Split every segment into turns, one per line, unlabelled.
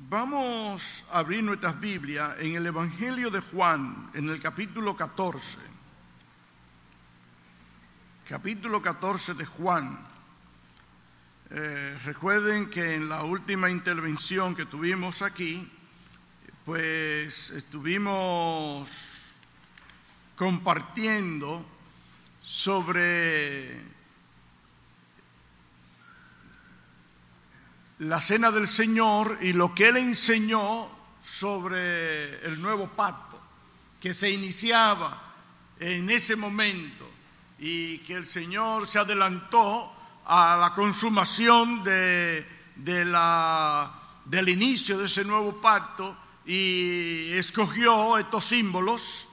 Vamos a abrir nuestras Biblias en el Evangelio de Juan, en el capítulo 14. Capítulo 14 de Juan. Recuerden que en la última intervención que tuvimos aquí, pues estuvimos compartiendo sobre la cena del Señor y lo que Él enseñó sobre el nuevo pacto que se iniciaba en ese momento y que el Señor se adelantó a la consumación del inicio de ese nuevo pacto y escogió estos símbolos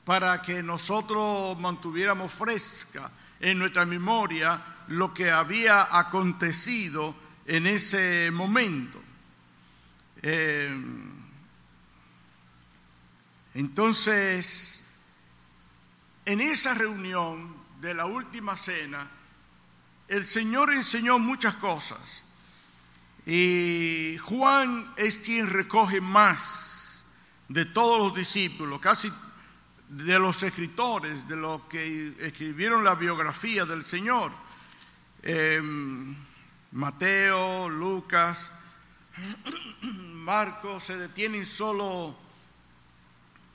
para que nosotros mantuviéramos fresca en nuestra memoria lo que había acontecido en ese momento. Entonces, en esa reunión de la última cena, el Señor enseñó muchas cosas y Juan es quien recoge más de todos los discípulos, casi de los escritores, de los que escribieron la biografía del Señor. Mateo, Lucas, Marcos se detienen solo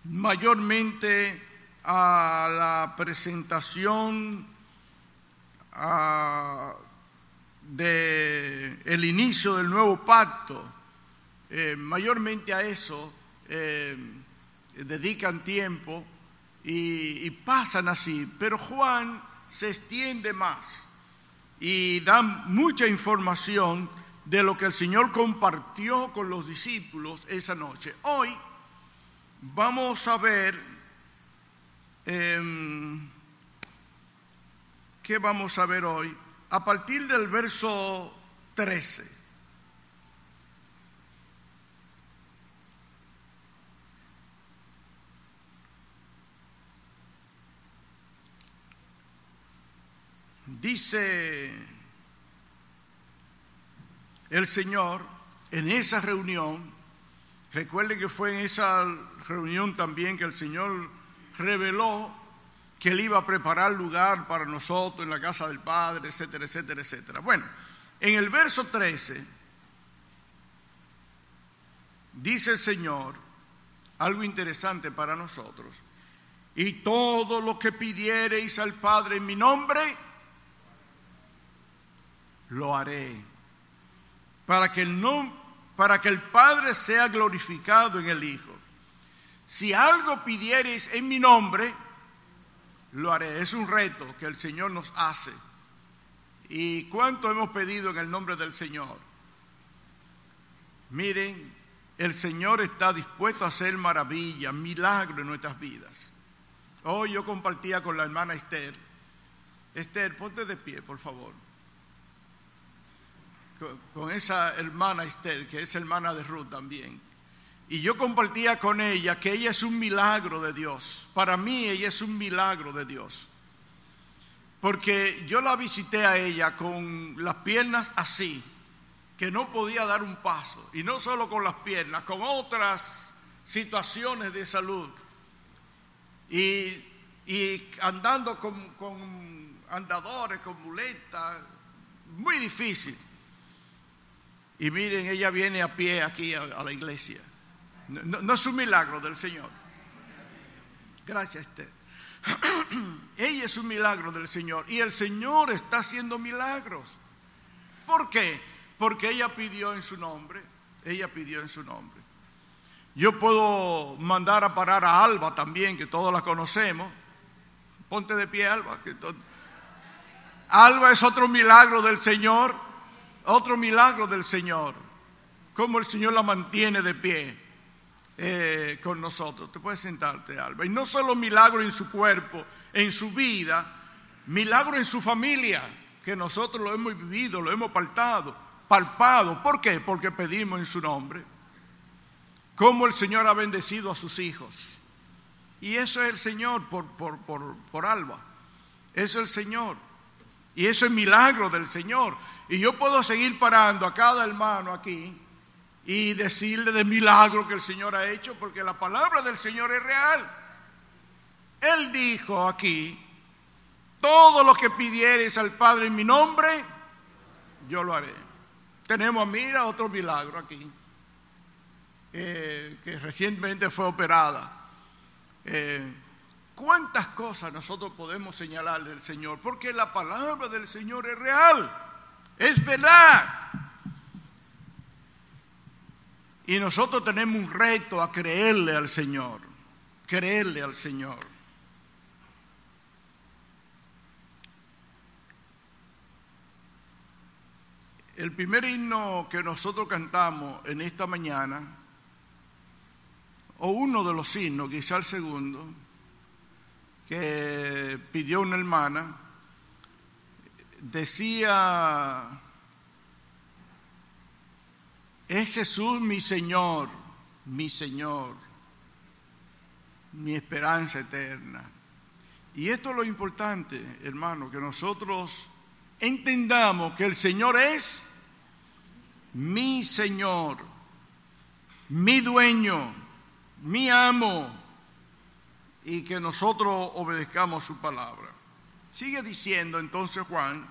mayormente a la presentación del inicio del nuevo pacto. Mayormente a eso dedican tiempo y pasan así, pero Juan se extiende más y dan mucha información de lo que el Señor compartió con los discípulos esa noche. Hoy vamos a ver, ¿qué vamos a ver hoy? A partir del verso 13. Dice el Señor en esa reunión, recuerden que fue en esa reunión también que el Señor reveló que Él iba a preparar lugar para nosotros en la casa del Padre, etcétera, etcétera, etcétera. Bueno, en el verso 13 dice el Señor algo interesante para nosotros: y todo lo que pidiereis al Padre en mi nombre, lo haré, para que el Padre sea glorificado en el Hijo. Si algo pidiereis en mi nombre, lo haré. Es un reto que el Señor nos hace. ¿Y cuánto hemos pedido en el nombre del Señor? Miren, el Señor está dispuesto a hacer maravillas, milagros en nuestras vidas. Hoy yo compartía con la hermana Esther. Esther, ponte de pie, por favor. Con esa hermana Esther, que es hermana de Ruth también. Y yo compartía con ella que ella es un milagro de Dios. Para mí ella es un milagro de Dios. Porque yo la visité a ella con las piernas así, que no podía dar un paso. Y no solo con las piernas, con otras situaciones de salud. Y andando con andadores, con muletas, muy difícil. Y miren, ella viene a pie aquí a la iglesia. No es un milagro del Señor. Gracias, Esther. Ella es un milagro del Señor. Y el Señor está haciendo milagros. ¿Por qué? Porque ella pidió en su nombre. Ella pidió en su nombre. Yo puedo mandar a parar a Alba también, que todos la conocemos. Ponte de pie, Alba. Alba es otro milagro del Señor. Otro milagro del Señor, cómo el Señor la mantiene de pie con nosotros. Te puedes sentarte, Alba. Y no solo milagro en su cuerpo, en su vida, milagro en su familia, que nosotros lo hemos vivido, lo hemos palpado. ¿Por qué? Porque pedimos en su nombre. Cómo el Señor ha bendecido a sus hijos. Y eso es el Señor por Alba. Eso es el Señor. Y eso es milagro del Señor. Y yo puedo seguir parando a cada hermano aquí y decirle de milagro que el Señor ha hecho, porque la palabra del Señor es real. Él dijo aquí: todo lo que pidiereis al Padre en mi nombre, yo lo haré. Tenemos, mira, otro milagro aquí, que recientemente fue operada. ¿Cuántas cosas nosotros podemos señalar del Señor? Porque la palabra del Señor es real, es verdad. Y nosotros tenemos un reto a creerle al Señor, creerle al Señor. El primer himno que nosotros cantamos en esta mañana, o uno de los himnos, quizá el segundo, que pidió una hermana, decía: es Jesús mi Señor, mi esperanza eterna. Y esto es lo importante, hermano, que nosotros entendamos que el Señor es mi Señor, mi dueño, mi amo, y que nosotros obedezcamos su palabra. Sigue diciendo entonces Juan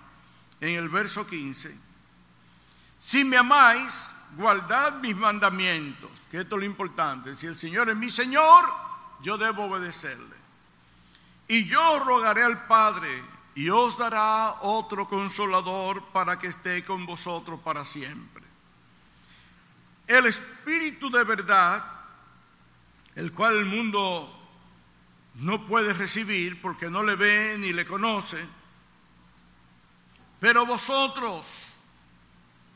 en el verso 15: si me amáis, guardad mis mandamientos. Que esto es lo importante. Si el Señor es mi Señor, yo debo obedecerle. Y yo rogaré al Padre, y os dará otro consolador para que esté con vosotros para siempre. El Espíritu de verdad, el cual el mundo no puede recibir porque no le ve ni le conoce, pero vosotros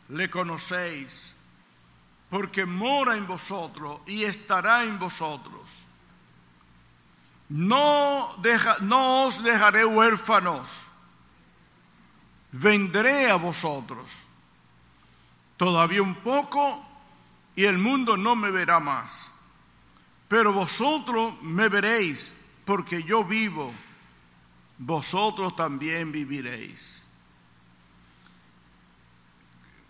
le conocéis, porque mora en vosotros y estará en vosotros. No os dejaré huérfanos, vendré a vosotros. Todavía un poco y el mundo no me verá más, pero vosotros me veréis, porque yo vivo, vosotros también viviréis.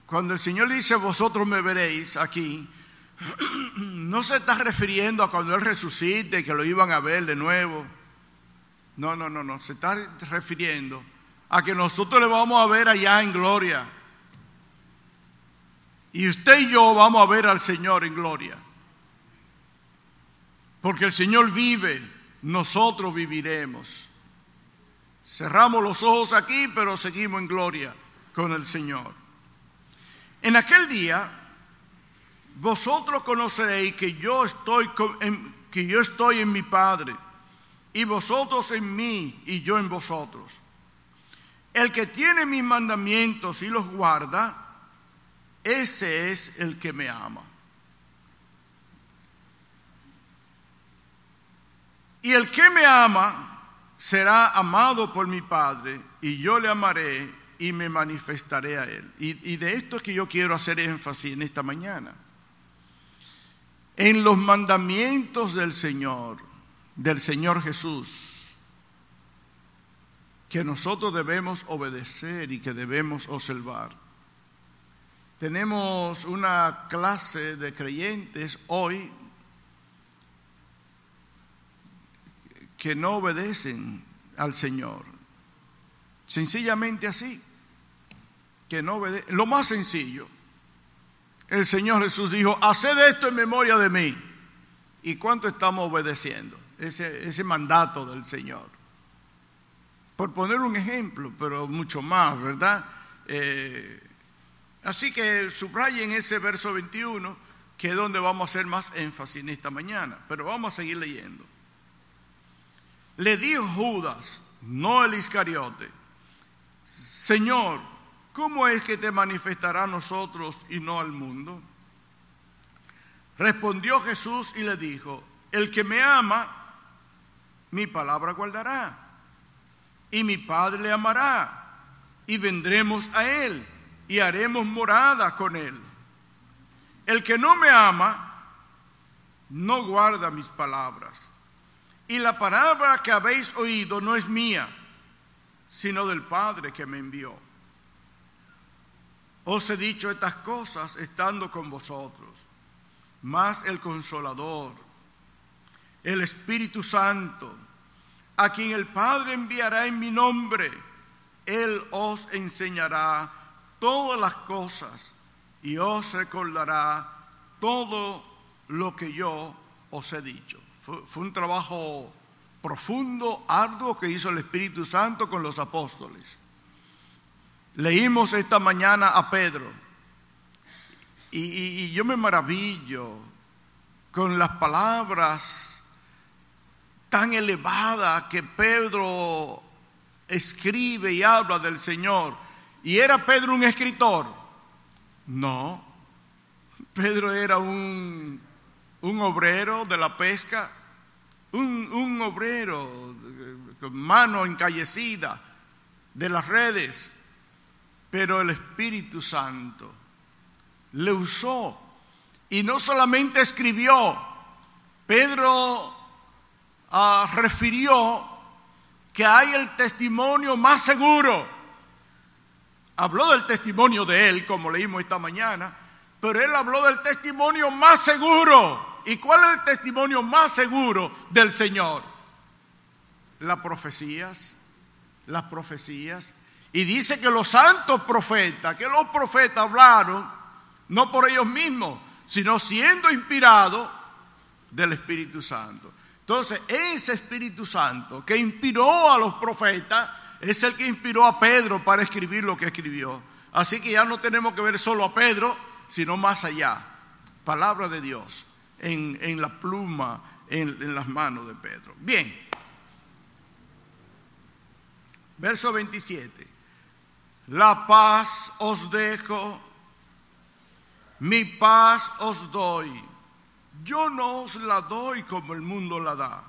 Cuando el Señor dice vosotros me veréis aquí, no se está refiriendo a cuando Él resucite, que lo iban a ver de nuevo. No, se está refiriendo a que nosotros le vamos a ver allá en gloria. Y usted y yo vamos a ver al Señor en gloria. Porque el Señor vive, nosotros viviremos. Cerramos los ojos aquí, pero seguimos en gloria con el Señor. En aquel día, vosotros conoceréis que yo estoy en mi Padre, y vosotros en mí, y yo en vosotros. El que tiene mis mandamientos y los guarda, ese es el que me ama. Y el que me ama será amado por mi Padre, y yo le amaré y me manifestaré a él. Y de esto es que yo quiero hacer énfasis en esta mañana. En los mandamientos del Señor Jesús, que nosotros debemos obedecer y que debemos observar. Tenemos una clase de creyentes hoy que no obedecen al Señor. Sencillamente así, que no obedecen. Lo más sencillo, el Señor Jesús dijo: haced esto en memoria de mí. ¿Y cuánto estamos obedeciendo ese mandato del Señor? Por poner un ejemplo, pero mucho más, ¿verdad? Así que subrayen ese verso 21, que es donde vamos a hacer más énfasis en esta mañana. Pero vamos a seguir leyendo. Le dijo Judas, no el Iscariote: Señor, ¿cómo es que te manifestará a nosotros y no al mundo? Respondió Jesús y le dijo: el que me ama, mi palabra guardará, y mi Padre le amará, y vendremos a él, y haremos morada con él. El que no me ama, no guarda mis palabras. Y la palabra que habéis oído no es mía, sino del Padre que me envió. Os he dicho estas cosas estando con vosotros, mas el Consolador, el Espíritu Santo, a quien el Padre enviará en mi nombre, Él os enseñará todas las cosas y os recordará todo lo que yo os he dicho. Fue un trabajo profundo, arduo que hizo el Espíritu Santo con los apóstoles. Leímos esta mañana a Pedro y yo me maravillo con las palabras tan elevadas que Pedro escribe y habla del Señor. ¿Y era Pedro un escritor? No, Pedro era un obrero de la pesca, un obrero con mano encallecida de las redes, pero el Espíritu Santo le usó y no solamente escribió. Pedro refirió que hay el testimonio más seguro. Habló del testimonio de él, como leímos esta mañana, pero él habló del testimonio más seguro. ¿Y cuál es el testimonio más seguro del Señor? Las profecías. Y dice que los santos profetas, que los profetas hablaron, no por ellos mismos, sino siendo inspirados del Espíritu Santo. Entonces, ese Espíritu Santo que inspiró a los profetas es el que inspiró a Pedro para escribir lo que escribió. Así que ya no tenemos que ver solo a Pedro, sino más allá. Palabra de Dios en la pluma, en las manos de Pedro. Bien. Verso 27. La paz os dejo, mi paz os doy. Yo no os la doy como el mundo la da.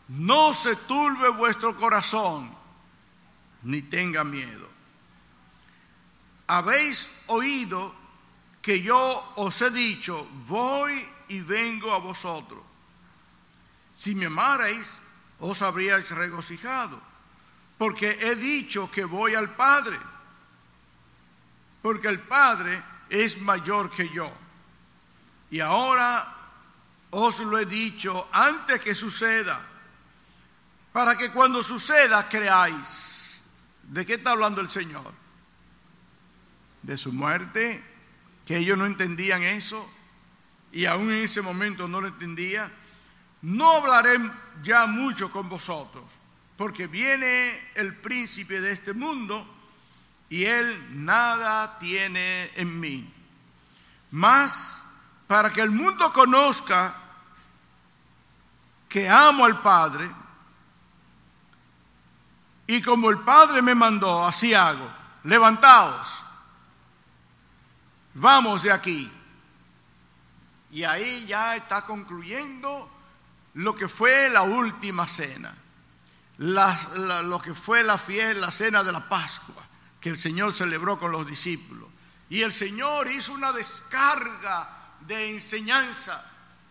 No se turbe vuestro corazón, ni tenga miedo. Habéis oído que yo os he dicho, voy y vengo a vosotros. Si me amarais, os habríais regocijado, porque he dicho que voy al Padre, porque el Padre es mayor que yo. Y ahora os lo he dicho antes que suceda, para que cuando suceda creáis. ¿De qué está hablando el Señor? De su muerte, que ellos no entendían eso, y aún en ese momento no lo entendía. No hablaré ya mucho con vosotros, porque viene el príncipe de este mundo, y él nada tiene en mí. Mas, para que el mundo conozca que amo al Padre, y como el Padre me mandó, así hago. Levantaos, vamos de aquí. Y ahí ya está concluyendo lo que fue la última cena, lo que fue la cena de la Pascua, que el Señor celebró con los discípulos. Y el Señor hizo una descarga de enseñanza.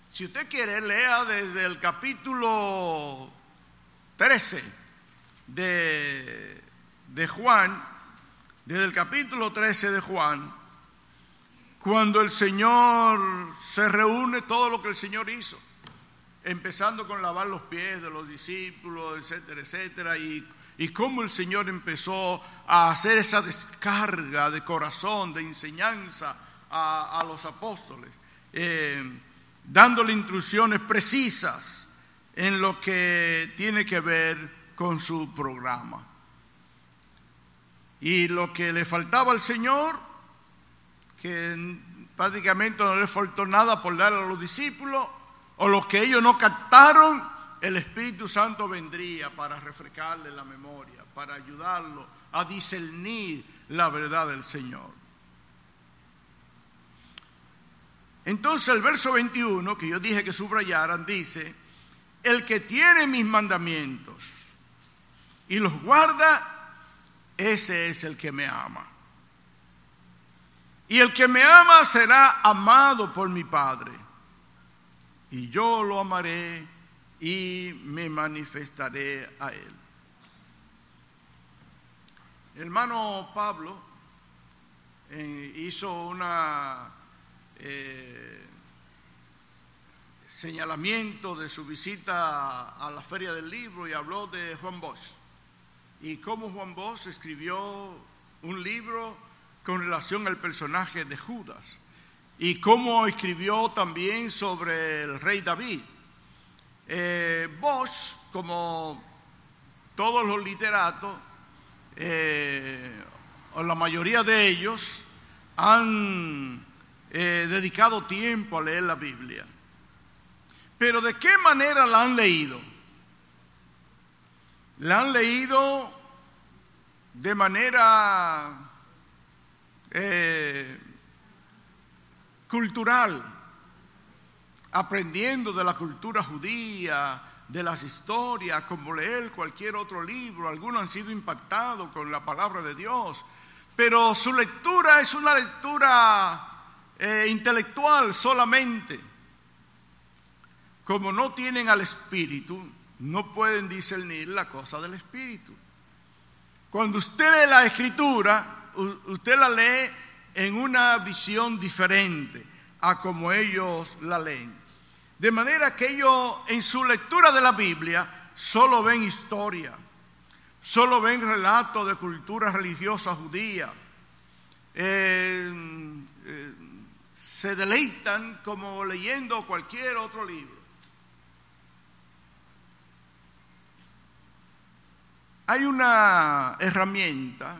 Si usted quiere, lea desde el capítulo 13 de Juan, desde el capítulo 13 de Juan, cuando el Señor se reúne, todo lo que el Señor hizo, empezando con lavar los pies de los discípulos, etcétera, etcétera, y cómo el Señor empezó a hacer esa descarga de corazón, de enseñanza a los apóstoles, dándole instrucciones precisas en lo que tiene que ver con su programa. Y lo que le faltaba al Señor, que prácticamente no le faltó nada por darle a los discípulos, o los que ellos no captaron, el Espíritu Santo vendría para refrescarle la memoria, para ayudarlo a discernir la verdad del Señor. Entonces el verso 21, que yo dije que subrayaran, dice: el que tiene mis mandamientos y los guarda, ese es el que me ama. Y el que me ama será amado por mi Padre, y yo lo amaré y me manifestaré a él. El hermano Pablo hizo una señalamiento de su visita a la Feria del Libro y habló de Juan Bosch y cómo Juan Bosch escribió un libro con relación al personaje de Judas y cómo escribió también sobre el rey David. Bosch, como todos los literatos, o la mayoría de ellos, han dedicado tiempo a leer la Biblia. Pero ¿de qué manera la han leído? La han leído de manera cultural, aprendiendo de la cultura judía, de las historias, como leer cualquier otro libro. Algunos han sido impactados con la palabra de Dios, pero su lectura es una lectura intelectual solamente. Como no tienen al Espíritu, no pueden discernir la cosa del Espíritu. Cuando usted lee la Escritura, usted la lee en una visión diferente a como ellos la leen. De manera que ellos en su lectura de la Biblia solo ven historia, solo ven relatos de cultura religiosa judía. Se deleitan como leyendo cualquier otro libro. Hay una herramienta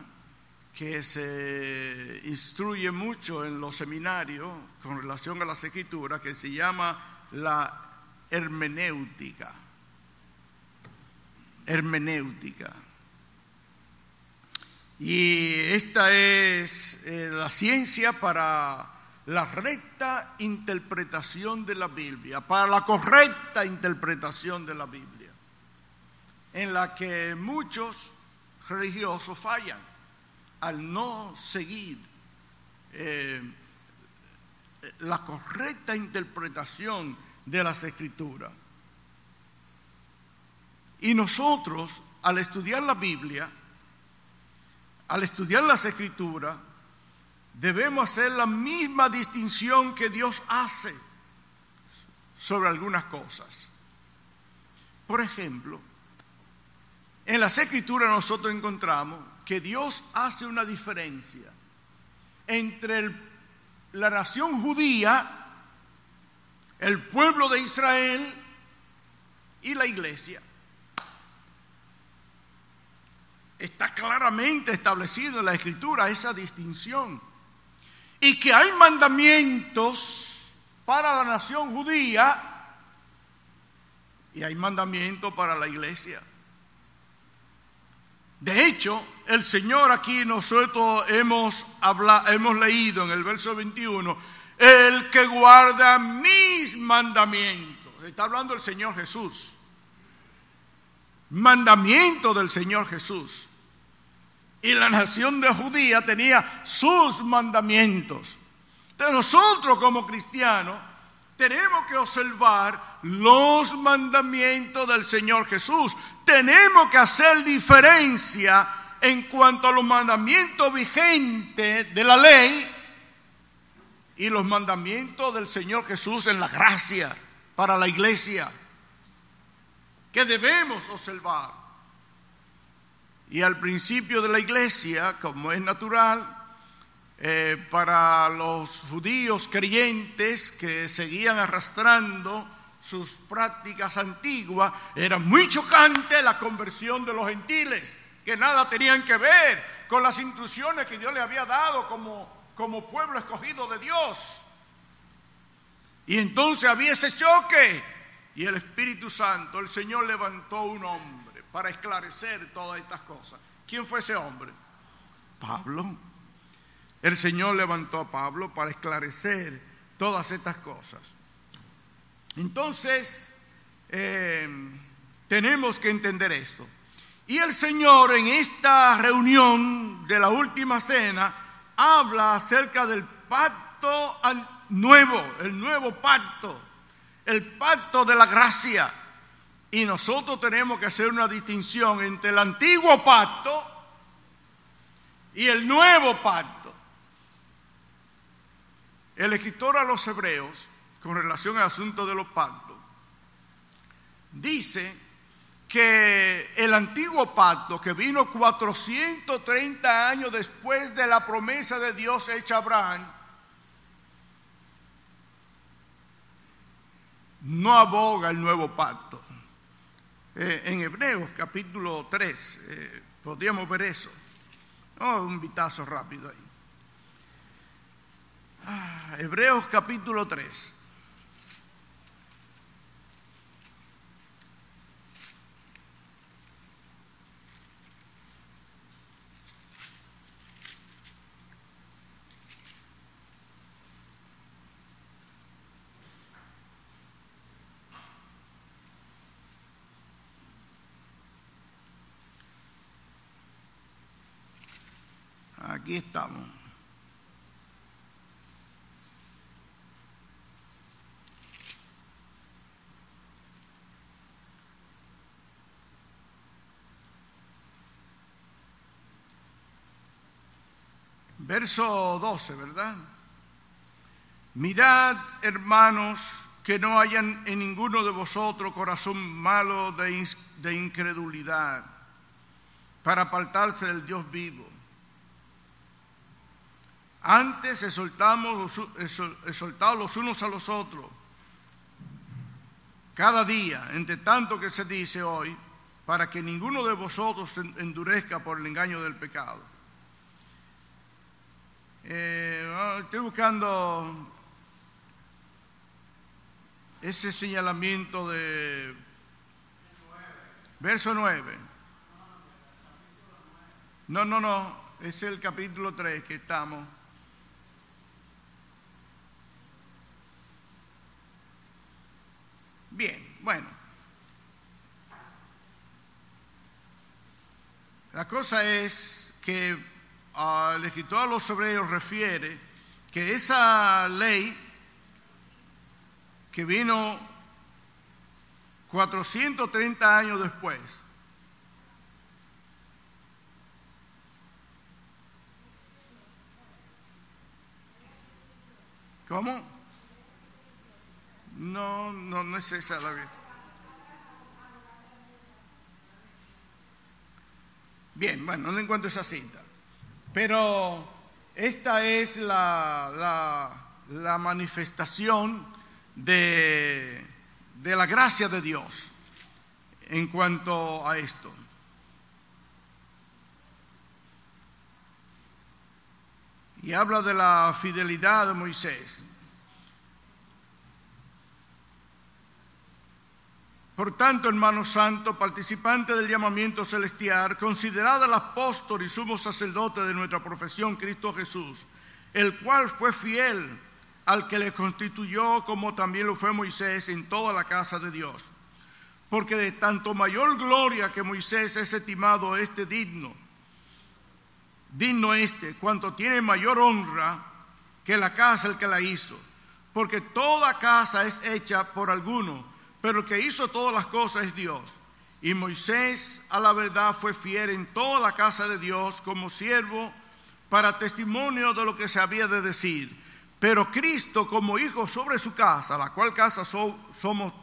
que se instruye mucho en los seminarios con relación a las Escrituras que se llama la hermenéutica. Y esta es la ciencia para la recta interpretación de la Biblia, para la correcta interpretación de la Biblia, en la que muchos religiosos fallan al no seguir la correcta interpretación de las Escrituras. Y nosotros, al estudiar la Biblia, al estudiar las Escrituras, debemos hacer la misma distinción que Dios hace sobre algunas cosas. Por ejemplo, en las Escrituras nosotros encontramos que Dios hace una diferencia entre la nación judía, el pueblo de Israel y la iglesia. Está claramente establecido en la Escritura esa distinción. Y que hay mandamientos para la nación judía y hay mandamientos para la iglesia. De hecho, el Señor aquí nosotros hemos leído en el verso 21, el que guarda mis mandamientos. Está hablando el Señor Jesús. Mandamiento del Señor Jesús. Y la nación de Judía tenía sus mandamientos. Entonces nosotros como cristianos tenemos que observar los mandamientos del Señor Jesús. Tenemos que hacer diferencia en cuanto a los mandamientos vigentes de la ley y los mandamientos del Señor Jesús en la gracia para la iglesia, que debemos observar. Y al principio de la iglesia, como es natural, para los judíos creyentes que seguían arrastrando sus prácticas antiguas, era muy chocante la conversión de los gentiles, que nada tenían que ver con las instrucciones que Dios les había dado como pueblo escogido de Dios. Y entonces había ese choque, y el Espíritu Santo, el Señor levantó un hombre para esclarecer todas estas cosas. ¿Quién fue ese hombre? Pablo. El Señor levantó a Pablo para esclarecer todas estas cosas. Entonces, tenemos que entender esto. Y el Señor en esta reunión de la última cena habla acerca del pacto nuevo, el nuevo pacto, el pacto de la gracia. Y nosotros tenemos que hacer una distinción entre el antiguo pacto y el nuevo pacto. El escritor a los Hebreos, con relación al asunto de los pactos, dice que el antiguo pacto, que vino 430 años después de la promesa de Dios hecha a Abraham, no aboga el nuevo pacto. En Hebreos capítulo 3 podríamos ver eso. Un vistazo rápido ahí. Hebreos capítulo 3. Aquí estamos. Verso 12, ¿verdad? Mirad, hermanos, que no hayan en ninguno de vosotros corazón malo de incredulidad, para apartarse del Dios vivo. Antes exhortados los unos a los otros, cada día, entre tanto que se dice hoy, para que ninguno de vosotros se endurezca por el engaño del pecado. Estoy buscando ese señalamiento de verso 9. No, es el capítulo 3 que estamos. Bien, bueno. La cosa es que el escritor a los Hebreos refiere que esa ley que vino 430 años después, ¿cómo? No es esa la vez. Bien, bueno, no encuentro esa cita. Pero esta es la manifestación de la gracia de Dios en cuanto a esto. Y habla de la fidelidad de Moisés. Por tanto, hermanos santos, participantes del llamamiento celestial, considerad al apóstol y sumo sacerdote de nuestra profesión, Cristo Jesús, el cual fue fiel al que le constituyó, como también lo fue Moisés en toda la casa de Dios. Porque de tanto mayor gloria que Moisés es estimado digno cuanto tiene mayor honra que la casa el que la hizo. Porque toda casa es hecha por alguno, pero el que hizo todas las cosas es Dios. Y Moisés, a la verdad, fue fiel en toda la casa de Dios como siervo para testimonio de lo que se había de decir. Pero Cristo como hijo sobre su casa, la cual casa somos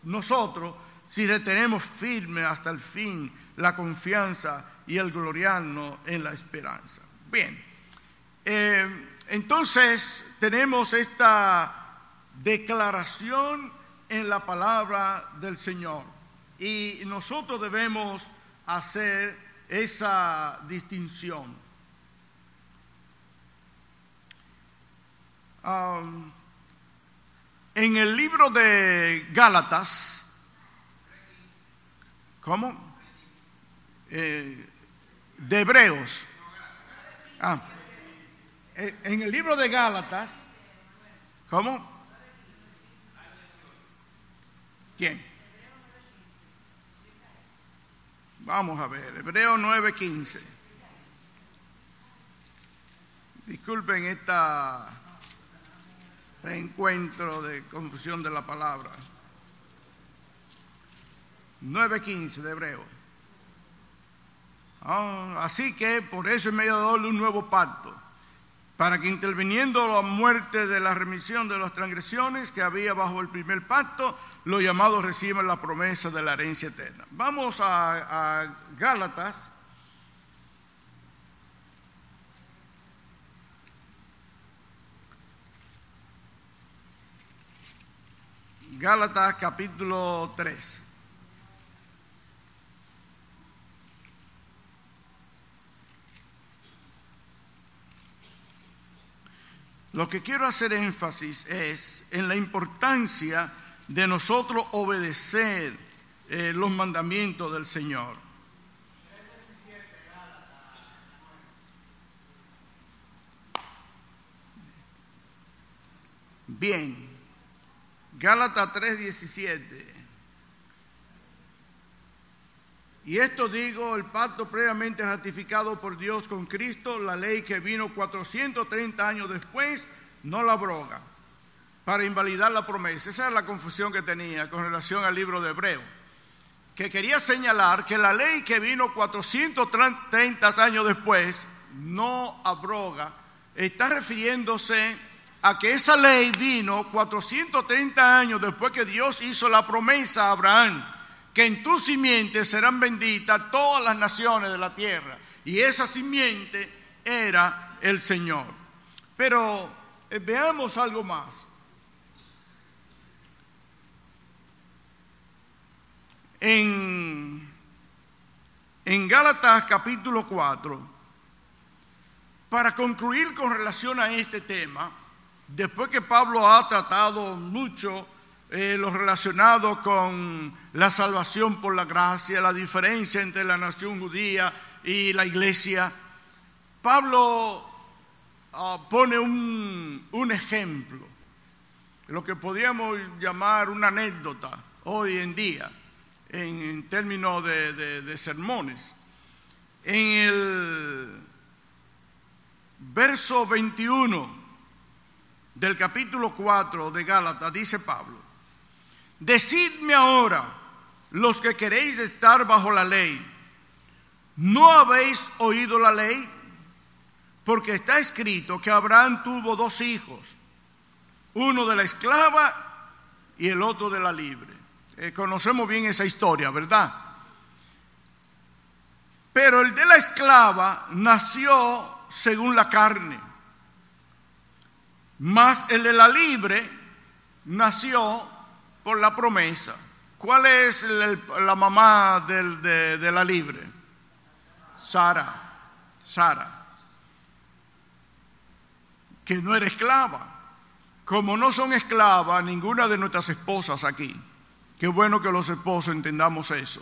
nosotros, si retenemos firme hasta el fin la confianza y el gloriarnos en la esperanza. Bien, entonces tenemos esta declaración en la palabra del Señor y nosotros debemos hacer esa distinción. En el libro de Gálatas, ¿cómo? De Hebreos. En el libro de Gálatas, ¿cómo? ¿Quién? Vamos a ver, Hebreos 9:15. Disculpen este reencuentro de confusión de la palabra. 9:15 de Hebreo. Así que por eso es mediador de un nuevo pacto, para que interviniendo la muerte de la remisión de las transgresiones que había bajo el primer pacto, los llamados reciban la promesa de la herencia eterna. Vamos a Gálatas. Gálatas capítulo 3. Lo que quiero hacer énfasis es en la importancia de nosotros obedecer los mandamientos del Señor. Bien, Gálatas 3:17. Y esto digo, el pacto previamente ratificado por Dios con Cristo, la ley que vino 430 años después, no la abroga, para invalidar la promesa. Esa es la confusión que tenía con relación al libro de Hebreos, que quería señalar que la ley que vino 430 años después, no abroga, está refiriéndose a que esa ley vino 430 años después que Dios hizo la promesa a Abraham, que en tu simiente serán benditas todas las naciones de la tierra. Y esa simiente era el Señor. Pero veamos algo más. En Gálatas capítulo 4, para concluir con relación a este tema, después que Pablo ha tratado mucho lo relacionado con la salvación por la gracia, la diferencia entre la nación judía y la iglesia, Pablo pone un ejemplo, lo que podríamos llamar una anécdota hoy en día, en términos de sermones. En el verso 21 del capítulo 4 de Gálatas dice Pablo: decidme ahora, los que queréis estar bajo la ley, ¿no habéis oído la ley? Porque está escrito que Abraham tuvo 2 hijos, uno de la esclava y el otro de la libre. Conocemos bien esa historia, ¿verdad? Pero el de la esclava nació según la carne, mas el de la libre nació por la promesa. ¿Cuál es la mamá de la libre? Sara, que no era esclava. Como no son esclavas ninguna de nuestras esposas aquí, qué bueno que los esposos entendamos eso.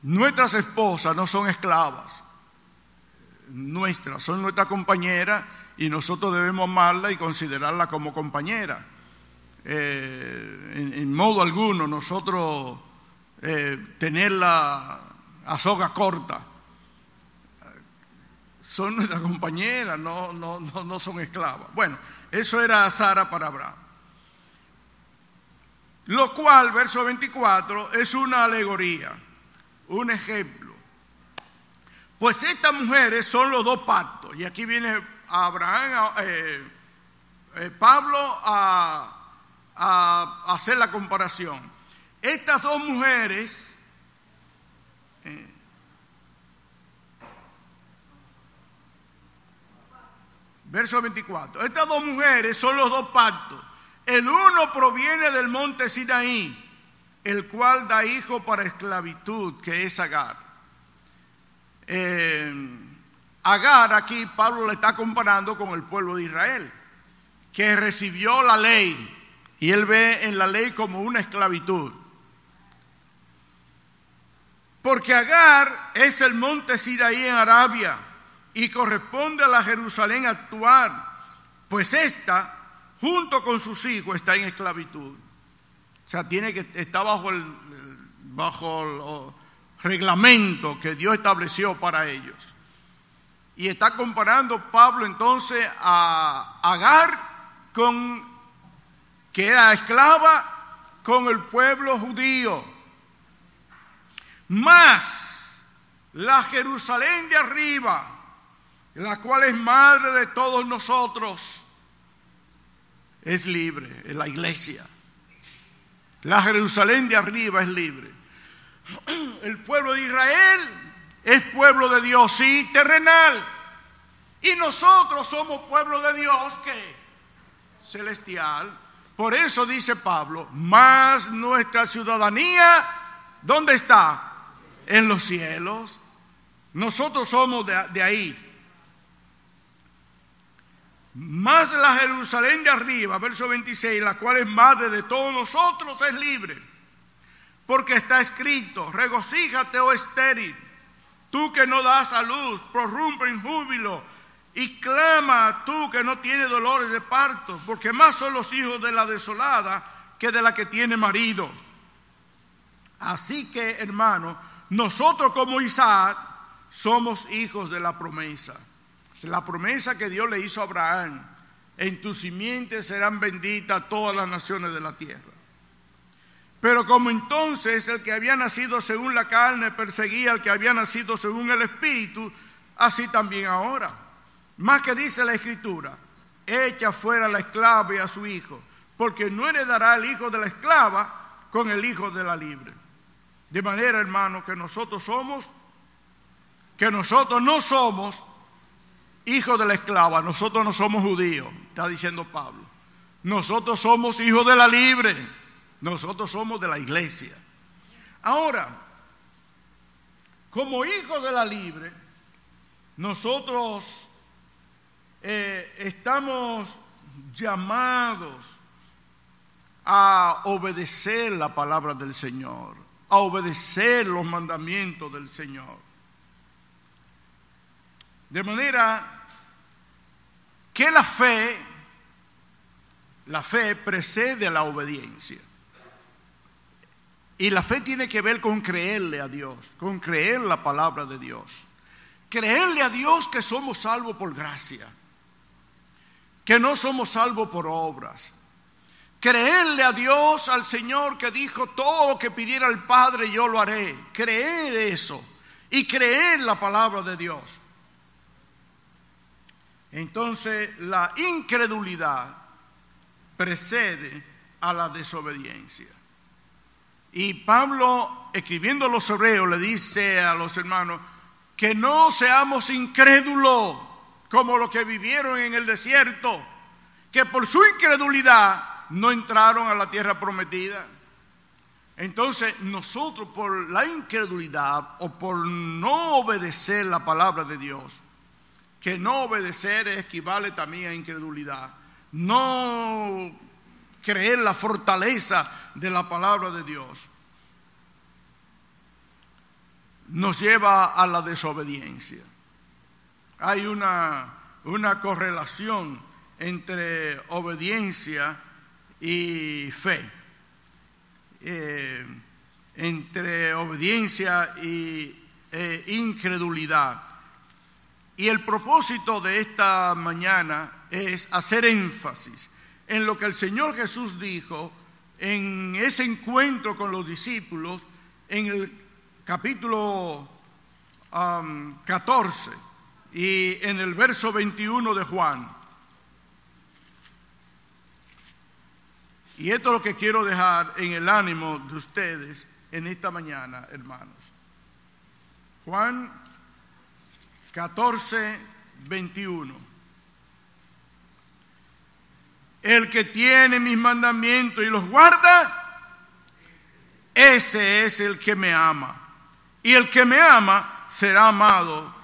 Nuestras esposas no son esclavas nuestras, son nuestras compañeras, y nosotros debemos amarla y considerarla como compañera. En modo alguno nosotros tenerla a soga corta. Son nuestras compañeras, no son esclavas. Bueno, eso era Sara para Abraham. Lo cual, verso 24, es una alegoría, un ejemplo. Pues estas mujeres son los 2 pactos. Y aquí viene Abraham, Pablo a hacer la comparación. Estas 2 mujeres verso 24, estas 2 mujeres son los 2 pactos. El uno proviene del monte Sinaí, el cual da hijo para esclavitud, que es Agar. Agar, aquí Pablo le está comparando con el pueblo de Israel, que recibió la ley, y él ve en la ley como una esclavitud. Porque Agar es el monte Sinaí en Arabia, y corresponde a la Jerusalén actual, pues esta, junto con sus hijos, está en esclavitud. O sea, tiene que estar bajo el reglamento que Dios estableció para ellos. Y está comparando Pablo entonces a Agar, que era esclava, con el pueblo judío. Mas la Jerusalén de arriba, la cual es madre de todos nosotros, es libre, es la iglesia. La Jerusalén de arriba es libre. El pueblo de Israel es pueblo de Dios, sí, terrenal. Y nosotros somos pueblo de Dios, ¿qué? Celestial. Por eso dice Pablo, más nuestra ciudadanía, ¿dónde está? En los cielos. Nosotros somos de ahí. Más la Jerusalén de arriba, verso 26, la cual es madre de todos nosotros, es libre. Porque está escrito, regocíjate, oh estéril, tú que no das a luz, prorrumpe en júbilo, y clama tú que no tienes dolores de parto, porque más son los hijos de la desolada que de la que tiene marido. Así que, hermanos, nosotros como Isaac somos hijos de la promesa. La promesa que Dios le hizo a Abraham: en tu simiente serán benditas todas las naciones de la tierra. Pero como entonces el que había nacido según la carne perseguía al que había nacido según el Espíritu, así también ahora. Más que dice la Escritura: echa fuera a la esclava y a su hijo, porque no heredará el hijo de la esclava con el hijo de la libre. De manera, hermano, que nosotros no somos hijos de la esclava, nosotros no somos judíos, está diciendo Pablo. Nosotros somos hijos de la libre, nosotros somos de la iglesia. Ahora, como hijos de la libre, nosotros estamos llamados a obedecer la palabra del Señor, a obedecer los mandamientos del Señor. De manera que la fe precede a la obediencia. Y la fe tiene que ver con creerle a Dios, con creer la palabra de Dios. Creerle a Dios que somos salvos por gracia, que no somos salvos por obras. Creerle a Dios, al Señor que dijo: todo lo que pidiera el Padre yo lo haré. Creer eso y creer la palabra de Dios. Entonces la incredulidad precede a la desobediencia. Y Pablo, escribiendo a los hebreos, le dice a los hermanos que no seamos incrédulos como los que vivieron en el desierto, que por su incredulidad no entraron a la tierra prometida. Entonces nosotros, por la incredulidad o por no obedecer la palabra de Dios, que no obedecer equivale también a incredulidad, no creer la fortaleza de la palabra de Dios, nos lleva a la desobediencia. Hay una correlación entre obediencia y fe, entre obediencia e incredulidad. Y el propósito de esta mañana es hacer énfasis en lo que el Señor Jesús dijo en ese encuentro con los discípulos en el capítulo 14 y en el verso 21 de Juan. Y esto es lo que quiero dejar en el ánimo de ustedes en esta mañana, hermanos. Juan 14, 21. El que tiene mis mandamientos y los guarda, ese es el que me ama. Y el que me ama será amado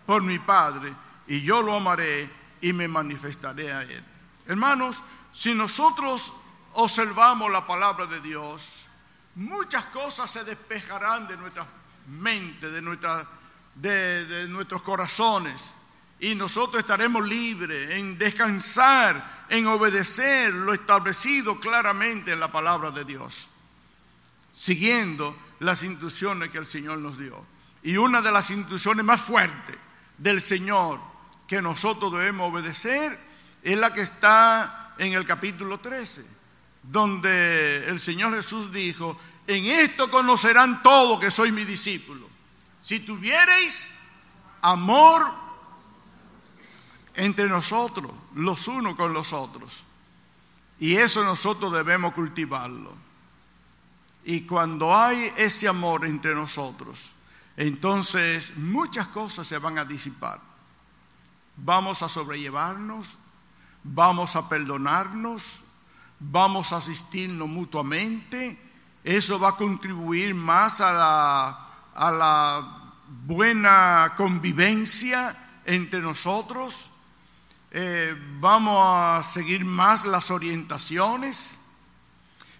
por mi Padre, y yo lo amaré y me manifestaré a él. Hermanos, si nosotros observamos la palabra de Dios, muchas cosas se despejarán de nuestra mente, de nuestros corazones, y nosotros estaremos libres en descansar, en obedecer lo establecido claramente en la palabra de Dios, siguiendo las instrucciones que el Señor nos dio. Y una de las instrucciones más fuertes del Señor que nosotros debemos obedecer es la que está en el capítulo 13, donde el Señor Jesús dijo: en esto conocerán todos que soy mi discípulo, Si tuviereis amor entre nosotros, los unos con los otros. Y eso nosotros debemos cultivarlo. Y cuando hay ese amor entre nosotros, entonces muchas cosas se van a disipar. Vamos a sobrellevarnos, vamos a perdonarnos, vamos a asistirnos mutuamente. Eso va a contribuir más a la buena convivencia entre nosotros. Vamos a seguir más las orientaciones,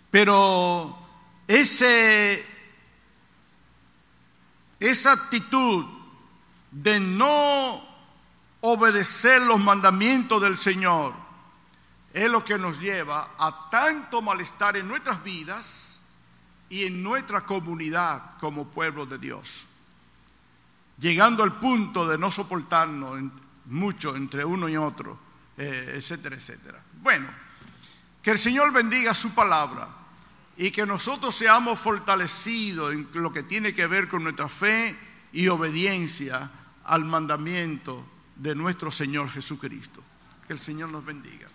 pero esa actitud de no obedecer los mandamientos del Señor es lo que nos lleva a tanto malestar en nuestras vidas y en nuestra comunidad como pueblo de Dios, llegando al punto de no soportarnos mucho entre uno y otro, etcétera, etcétera. Bueno, que el Señor bendiga su palabra y que nosotros seamos fortalecidos en lo que tiene que ver con nuestra fe y obediencia al mandamiento de nuestro Señor Jesucristo. Que el Señor nos bendiga.